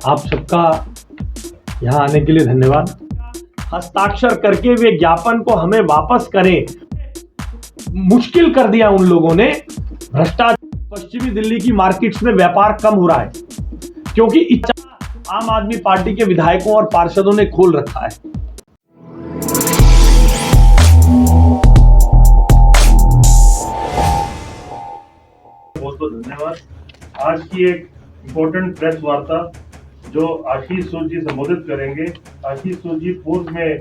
आप सबका यहाँ आने के लिए धन्यवाद। हस्ताक्षर करके वे ज्ञापन को हमें वापस करें, मुश्किल कर दिया उन लोगों ने। भ्रष्टाचार पश्चिमी दिल्ली की मार्केट्स में व्यापार कम हो रहा है क्योंकि इच्छा आम आदमी पार्टी के विधायकों और पार्षदों ने खोल रखा है। बहुत बहुत धन्यवाद। आज की एक इम्पोर्टेंट प्रेस वार्ता जो आशीष सूद जी संबोधित करेंगे। आशीष सूद जी पूर्व में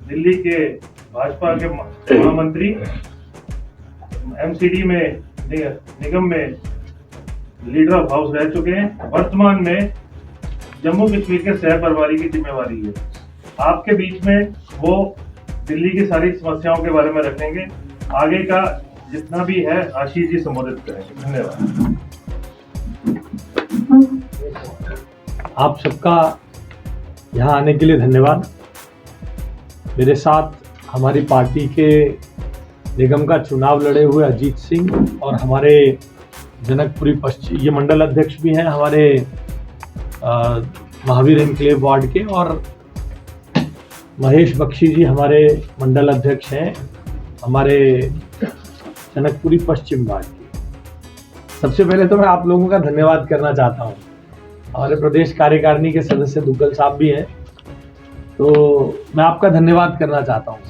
दिल्ली के भाजपा के महामंत्री, एमसीडी में निगम में लीडर ऑफ हाउस रह चुके हैं। वर्तमान में जम्मू कश्मीर के सह प्रभारी की जिम्मेवारी है। आपके बीच में वो दिल्ली की सारी समस्याओं के बारे में रखेंगे। आगे का जितना भी है आशीष जी संबोधित करेंगे। धन्यवाद। आप सबका यहाँ आने के लिए धन्यवाद। मेरे साथ हमारी पार्टी के निगम का चुनाव लड़े हुए अजीत सिंह और हमारे जनकपुरी पश्चिम ये मंडल अध्यक्ष भी हैं हमारे महावीर एनक्लेव वार्ड के, और महेश बख्शी जी हमारे मंडल अध्यक्ष हैं हमारे जनकपुरी पश्चिम वार्ड के। सबसे पहले तो मैं आप लोगों का धन्यवाद करना चाहता हूँ। हमारे प्रदेश कार्यकारिणी के सदस्य दुग्गल साहब भी हैं, तो मैं आपका धन्यवाद करना चाहता हूँ।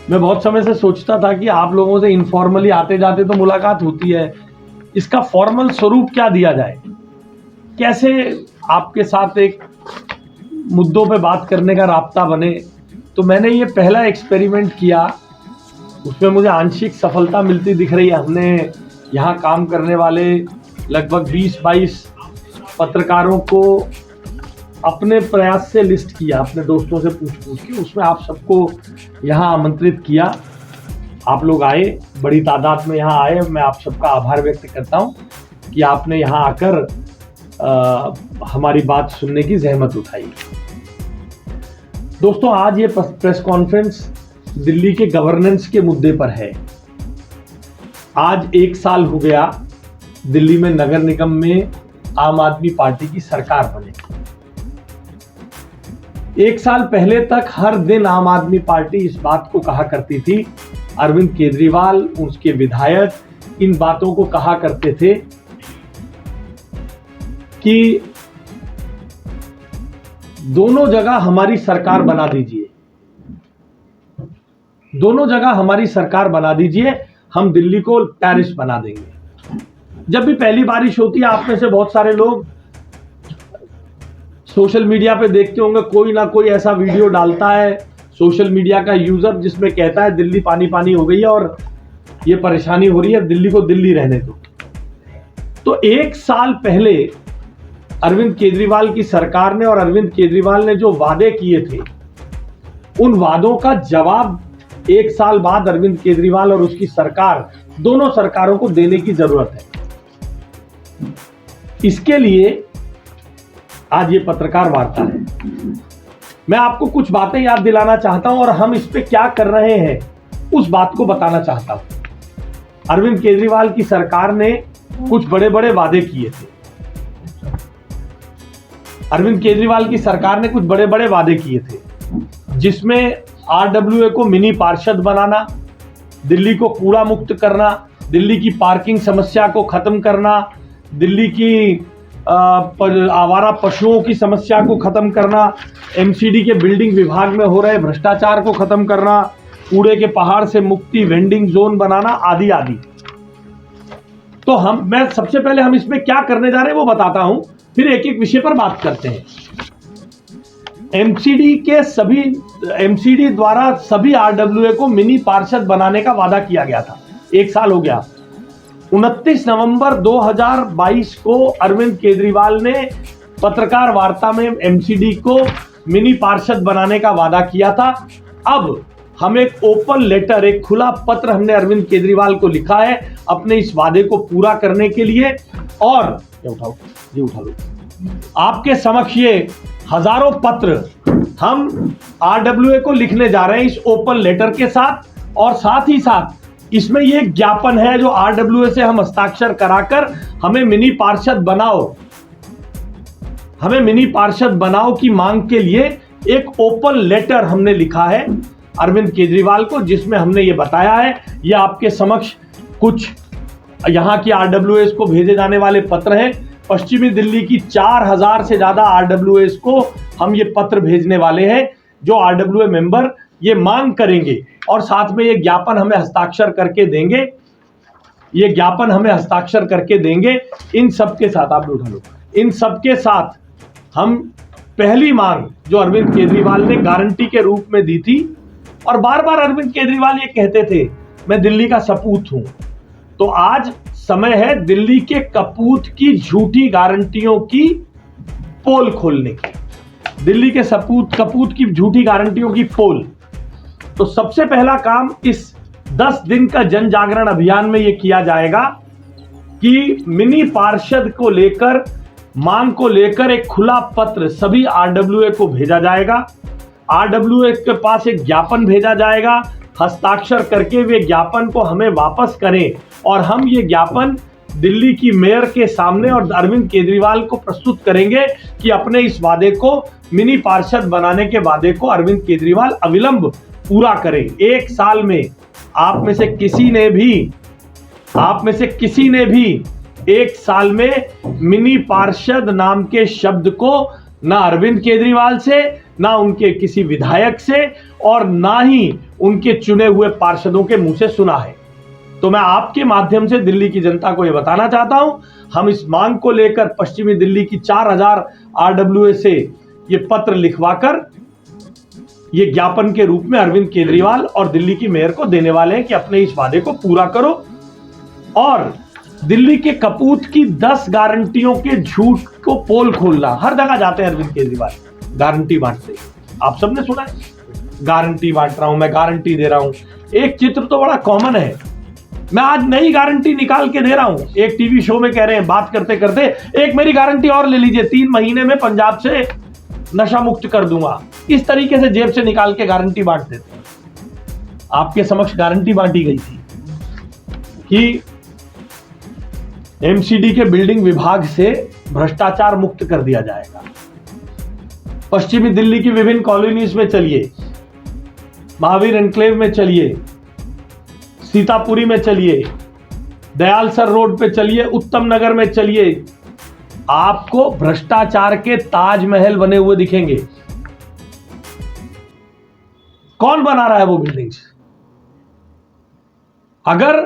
मैं बहुत समय से सोचता था कि आप लोगों से इनफॉर्मली आते जाते तो मुलाकात होती है, इसका फॉर्मल स्वरूप क्या दिया जाए, कैसे आपके साथ एक मुद्दों पे बात करने का राब्ता बने। तो मैंने ये पहला एक्सपेरिमेंट किया, उसमें मुझे आंशिक सफलता मिलती दिख रही है। हमने यहाँ काम करने वाले लगभग 20-22 पत्रकारों को अपने प्रयास से लिस्ट किया, अपने दोस्तों से पूछ के, उसमें आप सबको यहाँ आमंत्रित किया। आप लोग आए, बड़ी तादाद में यहाँ आए। मैं आप सबका आभार व्यक्त करता हूँ कि आपने यहाँ आकर हमारी बात सुनने की जहमत उठाई। दोस्तों, आज ये प्रेस कॉन्फ्रेंस दिल्ली के गवर्नेंस के मुद्दे पर है। आज 1 साल हो गया दिल्ली में नगर निगम में आम आदमी पार्टी की सरकार बने। 1 साल पहले तक हर दिन आम आदमी पार्टी इस बात को कहा करती थी, अरविंद केजरीवाल, उसके विधायक इन बातों को कहा करते थे कि दोनों जगह हमारी सरकार बना दीजिए, दोनों जगह हमारी सरकार बना दीजिए, हम दिल्ली को पेरिस बना देंगे। जब भी पहली बारिश होती है, आप में से बहुत सारे लोग सोशल मीडिया पे देखते होंगे, कोई ना कोई ऐसा वीडियो डालता है सोशल मीडिया का यूजर जिसमें कहता है दिल्ली पानी पानी हो गई है और ये परेशानी हो रही है, दिल्ली को दिल्ली रहने दो। तो 1 साल पहले अरविंद केजरीवाल की सरकार ने और अरविंद केजरीवाल ने जो वादे किए थे, उन वादों का जवाब 1 साल बाद अरविंद केजरीवाल और उसकी सरकार, दोनों सरकारों को देने की जरूरत है। इसके लिए आज ये पत्रकार वार्ता है। मैं आपको कुछ बातें याद दिलाना चाहता हूं और हम इस पे क्या कर रहे हैं उस बात को बताना चाहता हूं। अरविंद केजरीवाल की सरकार ने कुछ बड़े बड़े वादे किए थे। अरविंद केजरीवाल की सरकार ने कुछ बड़े बड़े वादे किए थे, जिसमें आरडब्ल्यूए को मिनी पार्षद बनाना, दिल्ली को कूड़ा मुक्त करना, दिल्ली की पार्किंग समस्या को खत्म करना, दिल्ली की आवारा पशुओं की समस्या को खत्म करना, एमसीडी के बिल्डिंग विभाग में हो रहे भ्रष्टाचार को खत्म करना, कूड़े के पहाड़ से मुक्ति, वेंडिंग जोन बनाना, आदि आदि। तो मैं सबसे पहले हम इसमें क्या करने जा रहे हैं वो बताता हूं, फिर एक एक विषय पर बात करते हैं। एमसीडी द्वारा सभी आरडब्ल्यूए को मिनी पार्षद बनाने का वादा किया गया था। 1 साल हो गया। 29 नवंबर 2022 को अरविंद केजरीवाल ने पत्रकार वार्ता में एमसीडी को मिनी पार्षद बनाने का वादा किया था। अब हम एक ओपन लेटर, एक खुला पत्र हमने अरविंद केजरीवाल को लिखा है अपने इस वादे को पूरा करने के लिए, और उठा लो आपके समक्ष ये हजारों पत्र हम आरडब्ल्यूए को लिखने जा रहे हैं इस ओपन लेटर के साथ। और साथ ही साथ इसमें ये ज्ञापन है जो आरडब्ल्यूए से हम हस्ताक्षर कराकर हमें मिनी पार्षद बनाओ, हमें मिनी पार्षद बनाओ की मांग के लिए एक ओपन लेटर हमने लिखा है अरविंद केजरीवाल को, जिसमें हमने ये बताया है, ये आपके समक्ष कुछ यहाँ की आरडब्ल्यूएस को भेजे जाने वाले पत्र हैं। पश्चिमी दिल्ली की 4000 से ज्यादा आरडब्ल्यूएस को हम ये पत्र भेजने वाले हैं, जो आरडब्ल्यूए मेंबर ये मांग करेंगे और साथ में ये ज्ञापन हमें हस्ताक्षर करके देंगे। ये ज्ञापन हमें हस्ताक्षर करके देंगे। इन सब के साथ आप उठा लो, इन सब के साथ हम पहली मांग जो अरविंद केजरीवाल ने गारंटी के रूप में दी थी, और बार बार अरविंद केजरीवाल ये कहते थे मैं दिल्ली का सपूत हूं, तो आज समय है दिल्ली के कपूत की झूठी गारंटियों की पोल खोलने की। दिल्ली के कपूत की झूठी गारंटियों की पोल। तो सबसे पहला काम इस 10 दिन का जन जागरण अभियान में यह किया जाएगा कि मिनी पार्षद को लेकर, मांग को लेकर एक खुला पत्र सभी आरडब्ल्यूए को भेजा जाएगा। आरडब्ल्यूए के पास एक ज्ञापन भेजा जाएगा, हस्ताक्षर करके वे ज्ञापन को हमें वापस करें और हम ये ज्ञापन दिल्ली की मेयर के सामने और अरविंद केजरीवाल को प्रस्तुत करेंगे कि अपने इस वादे को, मिनी पार्षद बनाने के वादे को अरविंद केजरीवाल अविलंब पूरा करें। 1 साल में आप में से किसी ने भी 1 साल में मिनी पार्षद नाम के शब्द को ना अरविंद केजरीवाल से, ना उनके किसी विधायक से, और ना ही उनके चुने हुए पार्षदों के मुंह से सुना है। तो मैं आपके माध्यम से दिल्ली की जनता को यह बताना चाहता हूं, हम इस मांग को लेकर पश्चिमी दिल्ली की 4000 आरडब्ल्यूए से ये पत्र लिखवाकर ये ज्ञापन के रूप में अरविंद केजरीवाल और दिल्ली की मेयर को देने वाले हैं कि अपने इस वादे को पूरा करो। और दिल्ली के कपूत की 10 गारंटियों के झूठ को पोल खोलना। हर जगह जाते हैं अरविंद केजरीवाल गारंटी बांटते, आप सबने सुना है, गारंटी बांट रहा हूं मैं, गारंटी दे रहा हूं। एक चित्र तो बड़ा कॉमन है, मैं आज नई गारंटी निकाल के दे रहा हूं। एक टीवी शो में कह रहे हैं, बात करते करते, एक मेरी गारंटी और ले लीजिए, 3 महीने में पंजाब से नशा मुक्त कर दूंगा। इस तरीके से जेब से निकाल के गारंटी बांट देते हैं। आपके समक्ष गारंटी बांटी गई थी कि एमसीडी के बिल्डिंग विभाग से भ्रष्टाचार मुक्त कर दिया जाएगा। पश्चिमी दिल्ली की विभिन्न कॉलोनीज में चलिए, महावीर एनक्लेव में चलिए, सीतापुरी में चलिए, दयालसर रोड पे चलिए, उत्तम नगर में चलिए, आपको भ्रष्टाचार के ताजमहल बने हुए दिखेंगे। कौन बना रहा है वो बिल्डिंग्स? अगर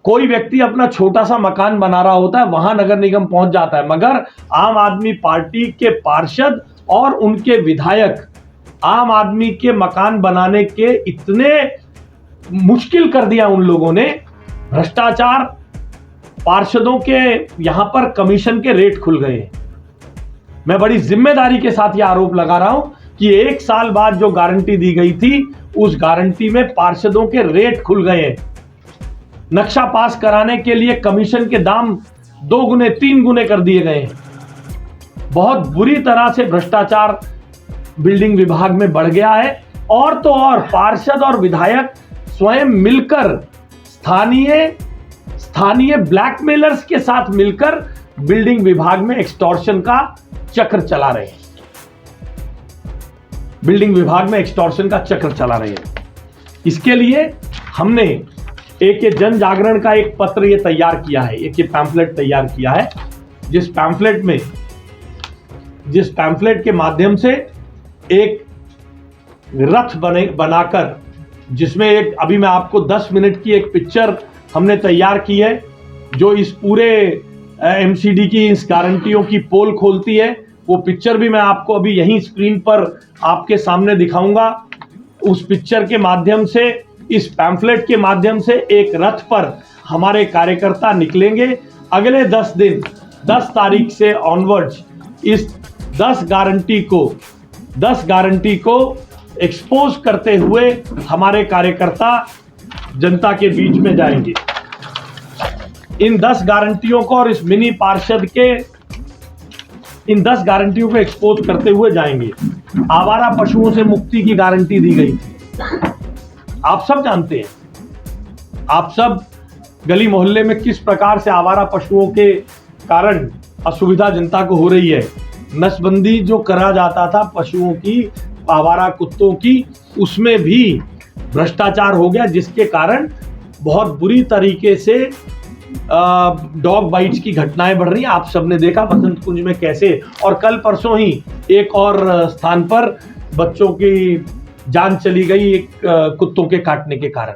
कोई व्यक्ति अपना छोटा सा मकान बना रहा होता है, वहां नगर निगम पहुंच जाता है, मगर आम आदमी पार्टी के पार्षद और उनके विधायक आम आदमी के मकान बनाने के इतने मुश्किल कर दिया उन लोगों ने। भ्रष्टाचार, पार्षदों के यहां पर कमीशन के रेट खुल गए हैं। मैं बड़ी जिम्मेदारी के साथ यह आरोप लगा रहा हूं कि 1 साल बाद जो गारंटी दी गई थी, उस गारंटी में पार्षदों के रेट खुल गए हैं। नक्शा पास कराने के लिए कमीशन के दाम 2 गुने 3 गुने कर दिए गए हैं। बहुत बुरी तरह से भ्रष्टाचार बिल्डिंग विभाग में बढ़ गया है। और तो और पार्षद और विधायक स्वयं मिलकर स्थानीय ब्लैकमेलर्स के साथ मिलकर बिल्डिंग विभाग में एक्सटॉर्शन का चक्र चला रहे हैं। बिल्डिंग विभाग में एक्सटॉर्शन का चक्र चला रहे हैं। इसके लिए हमने एक ये जन जागरण का एक पत्र ये तैयार किया है, एक ये पैम्फलेट तैयार किया है, जिस पैम्फलेट के माध्यम से एक रथ बनाकर, जिसमें एक, अभी मैं आपको 10 मिनट की एक पिक्चर हमने तैयार की है जो इस पूरे एमसीडी की इस गारंटियों की पोल खोलती है। वो पिक्चर भी मैं आपको अभी यहीं स्क्रीन पर आपके सामने दिखाऊंगा। उस पिक्चर के माध्यम से, इस पैम्फलेट के माध्यम से एक रथ पर हमारे कार्यकर्ता निकलेंगे। अगले 10 दिन, 10 तारीख से ऑनवर्ड्स इस 10 गारंटी को एक्सपोज करते हुए हमारे कार्यकर्ता जनता के बीच में जाएंगे। इन 10 गारंटियों को और इस मिनी पार्षद के इन 10 गारंटियों को एक्सपोज करते हुए जाएंगे। आवारा पशुओं से मुक्ति की गारंटी दी गई थी, आप सब जानते हैं। आप सब गली मोहल्ले में किस प्रकार से आवारा पशुओं के कारण असुविधा जनता को हो रही है। नसबंदी जो करा जाता था पशुओं की, आवारा कुत्तों की, उसमें भी भ्रष्टाचार हो गया, जिसके कारण बहुत बुरी तरीके से डॉग बाइट्स की घटनाएं बढ़ रही हैं। आप सबने देखा बसंत कुंज में कैसे, और कल परसों ही एक और स्थान पर बच्चों की जान चली गई एक कुत्तों के काटने के कारण।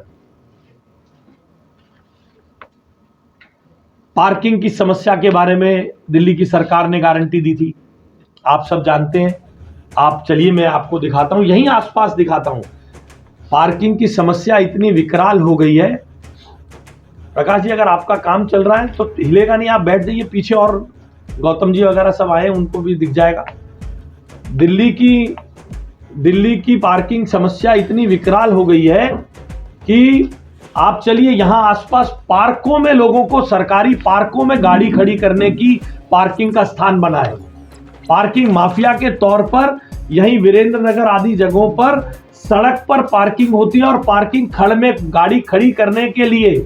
पार्किंग की समस्या के बारे में दिल्ली की सरकार ने गारंटी दी थी, आप सब जानते हैं। आप चलिए मैं आपको दिखाता हूं, यहीं आसपास दिखाता हूं। पार्किंग की समस्या इतनी विकराल हो गई है। प्रकाश जी, अगर आपका काम चल रहा है तो हिलेगा नहीं, आप बैठ जाइए पीछे, और गौतम जी वगैरह सब आए, उनको भी दिख जाएगा। दिल्ली की पार्किंग समस्या इतनी विकराल हो गई है कि आप चलिए यहां आसपास पार्कों में लोगों को, सरकारी पार्कों में गाड़ी खड़ी करने की पार्किंग का स्थान बना है। पार्किंग माफिया के तौर पर यहीं वीरेंद्र नगर आदि जगहों पर सड़क पर पार्किंग होती है, और पार्किंग खड़ में गाड़ी खड़ी करने के लिए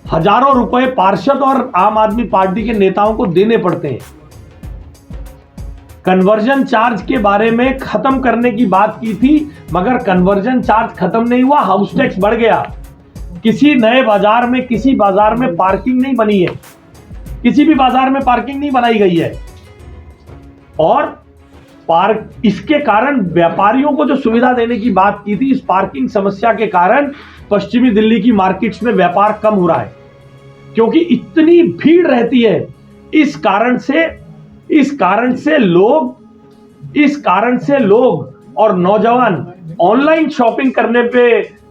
हजारों रुपए पार्षद और आम आदमी पार्टी के नेताओं को देने पड़ते हैं। कन्वर्जन चार्ज के बारे में खत्म करने की बात की थी, मगर कन्वर्जन चार्ज खत्म नहीं हुआ, हाउस टैक्स बढ़ गया। किसी नए बाजार में, किसी बाजार में पार्किंग नहीं बनी है, किसी भी बाजार में पार्किंग नहीं बनाई गई है। और इसके कारण व्यापारियों को जो सुविधा देने की बात की थी, इस पार्किंग समस्या के कारण पश्चिमी दिल्ली की मार्केट्स में व्यापार कम हो रहा है, क्योंकि इतनी भीड़ रहती है। इस कारण से लोग और नौजवान ऑनलाइन शॉपिंग करने पे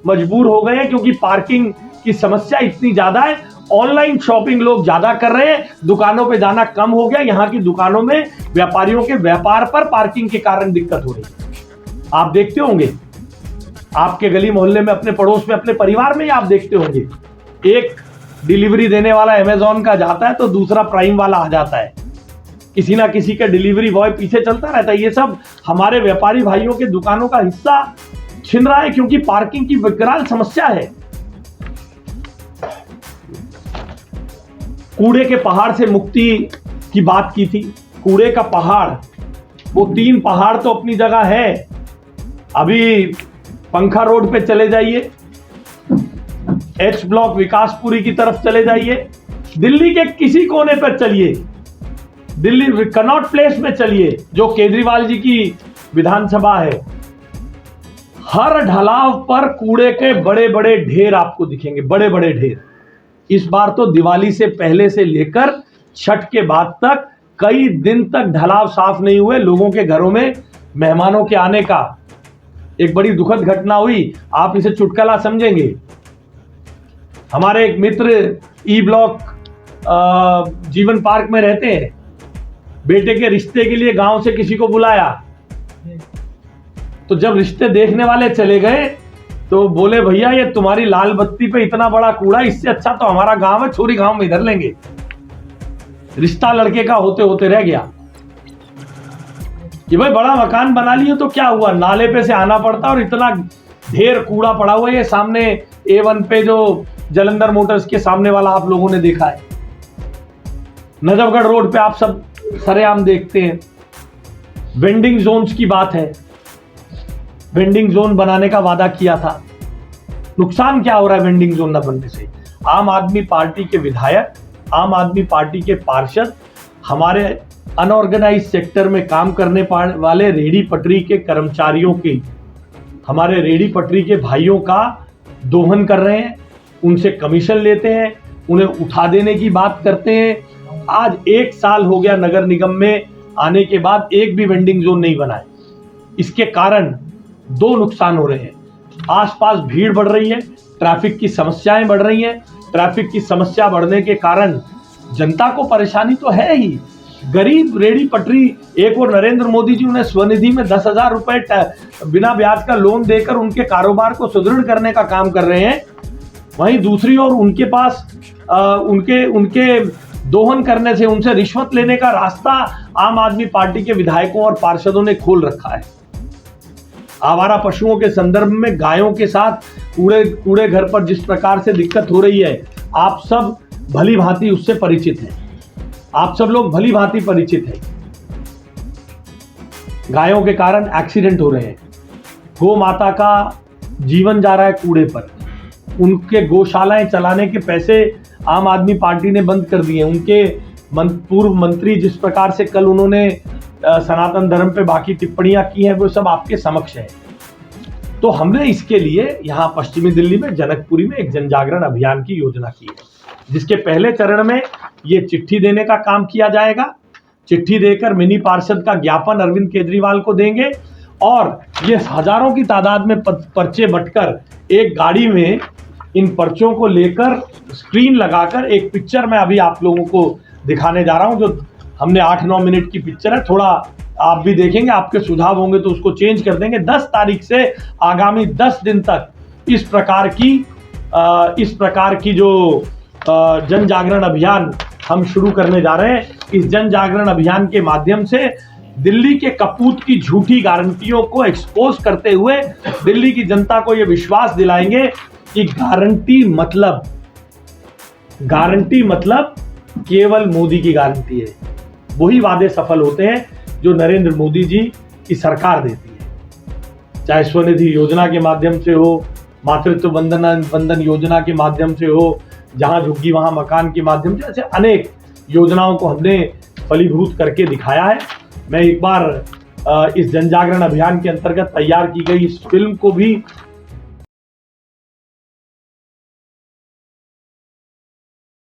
मजबूर हो गए हैं, क्योंकि पार्किंग की समस्या इतनी ज्यादा है। ऑनलाइन शॉपिंग लोग ज्यादा कर रहे हैं, दुकानों पे जाना कम हो गया। यहां की दुकानों में व्यापारियों के व्यापार पर पार्किंग के कारण दिक्कत हो रही है। आप देखते होंगे, आपके गली मोहल्ले में, अपने पड़ोस में, अपने परिवार में ही आप देखते होंगे, एक डिलीवरी देने वाला अमेजॉन का जाता है तो दूसरा प्राइम वाला आ जाता है, किसी ना किसी का डिलीवरी बॉय पीछे चलता रहता है। ये सब हमारे व्यापारी भाइयों के दुकानों का हिस्सा छिन रहा है, क्योंकि पार्किंग की विकराल समस्या है। कूड़े के पहाड़ से मुक्ति की बात की थी। कूड़े का पहाड़, वो 3 पहाड़ तो अपनी जगह है। अभी पंखा रोड पे चले जाइए, एच ब्लॉक विकासपुरी की तरफ चले जाइए, दिल्ली के किसी कोने पर चलिए, दिल्ली कनॉट प्लेस में चलिए, जो केजरीवाल जी की विधानसभा है, हर ढलाव पर कूड़े के बड़े बड़े ढेर आपको दिखेंगे, बड़े बड़े ढेर। इस बार तो दिवाली से पहले से लेकर छठ के बाद तक कई दिन तक ढलाव साफ नहीं हुए। लोगों के घरों में मेहमानों के आने का एक बड़ी दुखद घटना हुई, आप इसे चुटकुला समझेंगे। हमारे एक मित्र ई ब्लॉक जीवन पार्क में रहते हैं, बेटे के रिश्ते के लिए गांव से किसी को बुलाया, तो जब रिश्ते देखने वाले चले गए तो बोले, भैया ये तुम्हारी लाल बत्ती पे इतना बड़ा कूड़ा, इससे अच्छा तो हमारा गांव है, छोरी गांव में इधर लेंगे। रिश्ता लड़के का होते होते रह गया कि भाई बड़ा मकान बना लिए तो क्या हुआ, नाले पे से आना पड़ता और इतना ढेर कूड़ा पड़ा हुआ है। ये सामने A1 पे जो जलंधर मोटर्स के सामने वाला आप लोगों ने देखा है, नजफगढ़ रोड पे आप सब सरेआम देखते हैं। वेंडिंग जोन्स की बात है, वेंडिंग जोन बनाने का वादा किया था। नुकसान क्या हो रहा है वेंडिंग जोन न बनने से? आम आदमी पार्टी के विधायक, आम आदमी पार्टी के पार्षद, हमारे अनऑर्गेनाइज सेक्टर में काम करने वाले रेहड़ी पटरी के कर्मचारियों की, हमारे रेहड़ी पटरी के भाइयों का दोहन कर रहे हैं, उनसे कमीशन लेते हैं, उन्हें उठा देने की बात करते हैं। आज 1 साल हो गया नगर निगम में आने के बाद एक भी वेंडिंग जोन नहीं बना है। इसके कारण 2 नुकसान हो रहे हैं। आसपास भीड़ बढ़ रही है, ट्रैफिक की समस्याएं बढ़ रही हैं। ट्रैफिक की समस्या बढ़ने के कारण जनता को परेशानी तो है ही। गरीब रेहड़ी पटरी, एक और नरेंद्र मोदी जी उन्हें स्वनिधि में 10,000 रुपए बिना ब्याज का लोन देकर उनके कारोबार को सुदृढ़ करने का काम कर रहे हैं, वहीं दूसरी ओर उनके पास उनके दोहन करने से, उनसे रिश्वत लेने का रास्ता आम आदमी पार्टी के विधायकों और पार्षदों ने खोल रखा है। आवारा पशुओं के संदर्भ में गायों के साथ कूड़े घर पर जिस प्रकार से दिक्कत हो रही है, आप सब भली भांति उससे परिचित हैं। आप सब लोग भली भांति परिचित हैं। गायों के कारण एक्सीडेंट हो रहे हैं, गौ माता का जीवन जा रहा है कूड़े पर, उनके गौशालाएं चलाने के पैसे आम आदमी पार्टी ने बंद कर दिए। उनके पूर्व मंत्री जिस प्रकार से कल उन्होंने सनातन धर्म पे बाकी टिप्पणियां की हैं, वो सब आपके समक्ष है। तो हमने इसके लिए यहाँ पश्चिमी दिल्ली में जनकपुरी में एक जन जागरण अभियान की योजना की है, जिसके पहले चरण में ये चिट्ठी देने का काम किया जाएगा। चिट्ठी देकर मिनी पार्षद का ज्ञापन अरविंद केजरीवाल को देंगे और ये हजारों की तादाद में पर्चे बंटकर एक गाड़ी में इन पर्चों को लेकर स्क्रीन लगाकर एक पिक्चर में अभी आप लोगों को दिखाने जा रहा हूं, जो हमने 8-9 मिनट की पिक्चर है। थोड़ा आप भी देखेंगे, आपके सुझाव होंगे तो उसको चेंज कर देंगे। 10 तारीख से आगामी 10 दिन तक इस प्रकार की जो जन जागरण अभियान हम शुरू करने जा रहे हैं। इस जन जागरण अभियान के माध्यम से दिल्ली के कपूत की झूठी गारंटियों को एक्सपोज करते हुए दिल्ली की जनता को यह विश्वास दिलाएंगे कि गारंटी मतलब केवल मोदी की गारंटी है। वही वादे सफल होते हैं जो नरेंद्र मोदी जी की सरकार देती है, चाहे स्वनिधि योजना के माध्यम से हो, मातृत्व बंधन योजना के माध्यम से हो, जहां झुग्गी वहां मकान के माध्यम से, ऐसे अनेक योजनाओं को हमने फलीभूत करके दिखाया है। मैं एक बार इस जन जागरण अभियान के अंतर्गत तैयार की गई इस फिल्म को भी